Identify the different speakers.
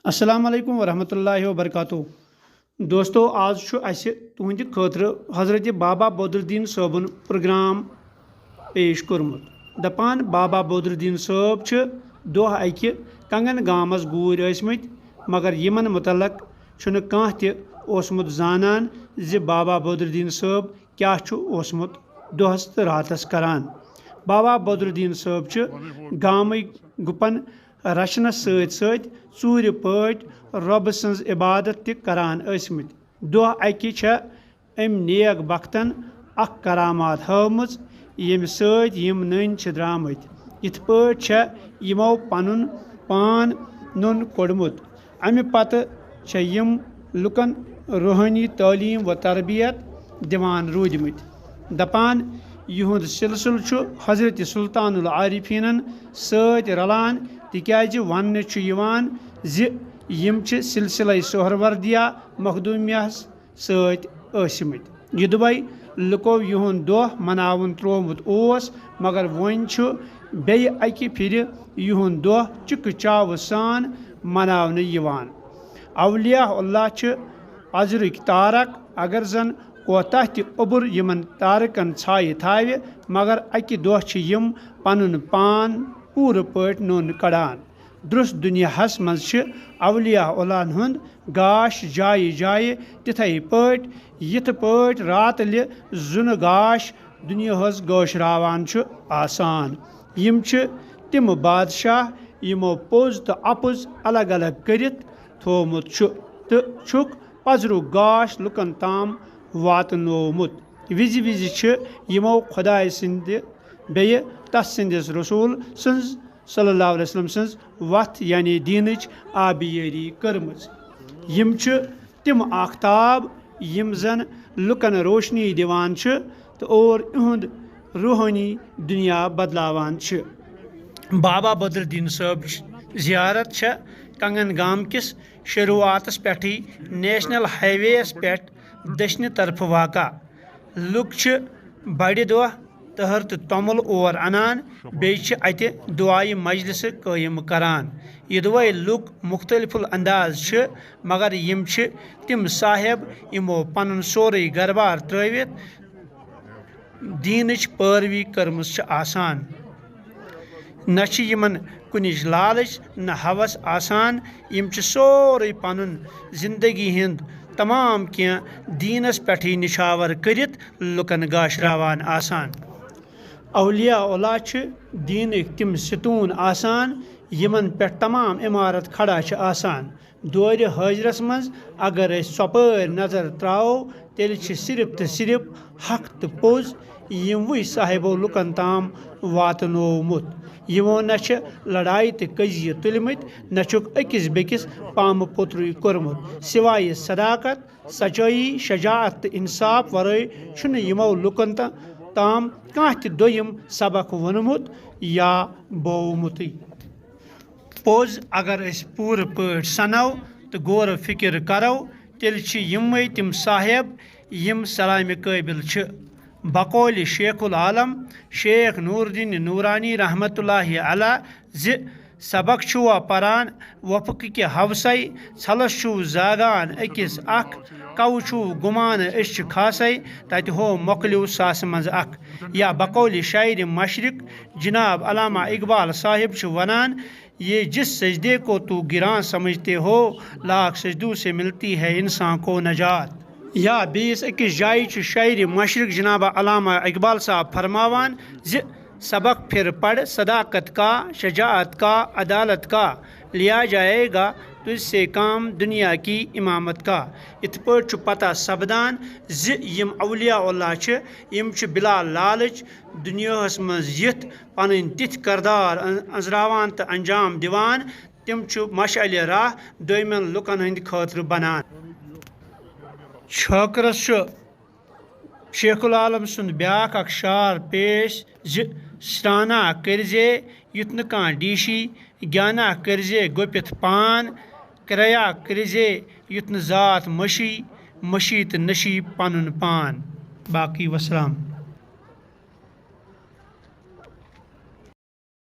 Speaker 1: अस्सलाम वालेकुम वरहमतुल्लाहि वबरकातुहू। दोस्तों आज असे तुहंद खतर हजरत बाबा बदरुद्दीन साहबन प्रोग्राम पेश कोरमुत। दपान बाबा बदरुद्दीन साहब दोह अकि कंगन गामस गूर ٲسۍमٕتۍ मगर यमन मुतलक छुन कांह ते ओसमुत जानन जे बाबा बदरुद्दीन साहब क्या छु ओसमुत दोहस ते रातस करान। बाबा बदरुद्दीन साहब गामक गुपन रचनस सत चूर पट रब सन्ज इबादत ते करान ٲسۍमٕتۍ। दोह अकि अम नेक बख्तन अख करामात हवमज यम सत यम नन छ द्रामत यिथ पट यमो पनुन पान नुन कोड़मुत। अमि पत यम लुकन रूहानी तालीम व तरबियत दिवान रूदमत। दपान युहुंद सिलसिल छु हजरत सुल्तानुल आरिफीनन सत रलान तिक्याज वन्न छु यिवान ज यम च सिलसिला सोहरवर्दिया मखदूमियास सत ٲسۍमٕتۍ। यदुवै लुको युहुंद दोह मनावन त्रोमुत ओस मगर वन छु बेय अकि फिर युहुंद दोह चिक चाव सान मनावने यिवान। अवलिया अल्लाह च अजरुक तारक अगर जन कोताह ते उबुर यमन तारकन छाय थावे मगर अकि दोह च यम पनुन पान पूर पट नोन कड़ान। दुरुस्त दुनियाहस मज च अवलिया अल्लाहन हुंद गाश जाय जाय तिथै पट यिथ पट रातलि जुन गाश दुनियाहस गोशरावान छु आसान। यम च तिम बादशाह यमो पोज तो अपोज अलग अलग करित थोमुत छु तो छुक पजरु गाश लुकन ताम वातनोमुत। विजि विजि छ यमो खुदाय सिंध बेय तस सिंदिस रसूल सन्ज सल्लल्लाहु अलैहि वसल्लम सन्ज वथ यानी दीनच आबियरी करमज। यम छ तिम आख्ताब यम जन लुकन रोशनी दिवान छ तो और इहुंद रूहानी दुनिया बदलावान छ। बाबा बदरुद्दीन साहब जियारत छ कंगन गाम किस शुरुआतस पेठी नेशनल हाईवेस पेट दक्षिण तरफ वाका। लुक छ बड़े दोह तहर तो तमुल और अनान बेच अत दुआई मजलिस कायम करान। यदुवै लुक मुख्तलिफुल अंदाज छ मगर यम छ तिम साहेब यमो पनुन सोरे गरबार त्रवित दीनच पैरवी करमस छ आसान। न छ यमन कुनिज लालच न हवस आसान। यम छ सोरे पनुन जिंदगी हिंद तमाम क्या दीनस पेठी निशावर करित लुकन गाशरावान आसान। अवलिया अल्लाह छ दीन तिम सतून आसान यमन पे तमाम इमारत खड़ा छ आसान। दौर हाजरस मज अगर सपर नजर त्राओ तेल छ सिर्फ तो सिर्फ हक तो पोज यमवै साहिबो लुकन ताम वातनोमुत। यमो न छ लड़ाई तो कजिय तुलमत न छुक अकिस बेकिस पाम पुत्र कोरमुत सिवाय सदाकत सच्चाई शजाअत इंसाफ वरै छुन यमो लुकन ताम काह ते दोयम सबक वनमुत या बोमुत। पोज अगर अस पूर पट सनो तो गौर फिक्र करो तेल छ यमवै तिम साहेब यम सलाम काबिल छ। बकौल शेखुल आलम शेख नूरुद्दीन नूरानी रहमतुल्लाहि अलैह ज सबक छुआ परान वफक के हवसई छलस छु जागान अकिस अख कौ छु गुमान अश खासई तत हो मोकलियो सास मज अख। या बकौल शायर मशरिक जनाब अल्लामा इकबाल साहिब छु वनान ये जिस सजदे को तू गिरां समझते हो लाख सजदों से मिलती है इंसान को नजात। या बीस अकिस जाय छु शायर मशरिक जनाब अल्लामा इकबाल साहब फरमावान ज सबक फिर पढ़ सदाकत का शजाअत का अदालत का लिया जाएगा तुझसे काम दुनिया की इमामत का। इत पट पता सपदान ज यम अवलिया अल्लाह छ यम छ बिला लालच दुनियाहस मज यिथ पन तिथ करदार अंजरावान तो अंजाम दिवान तिम छ मशअल राह दोयमन लुकन हंद खतर बनान। छकरस शेखुल आलम सुंद ब्याक अख शार पेश ज स्नाना करजे युथ न कां डीशी ज्ञाना करजे गोपित पान करया करजे युथ न जात मशी मशी तो नशी पनुन पान। बाकी वसलाम।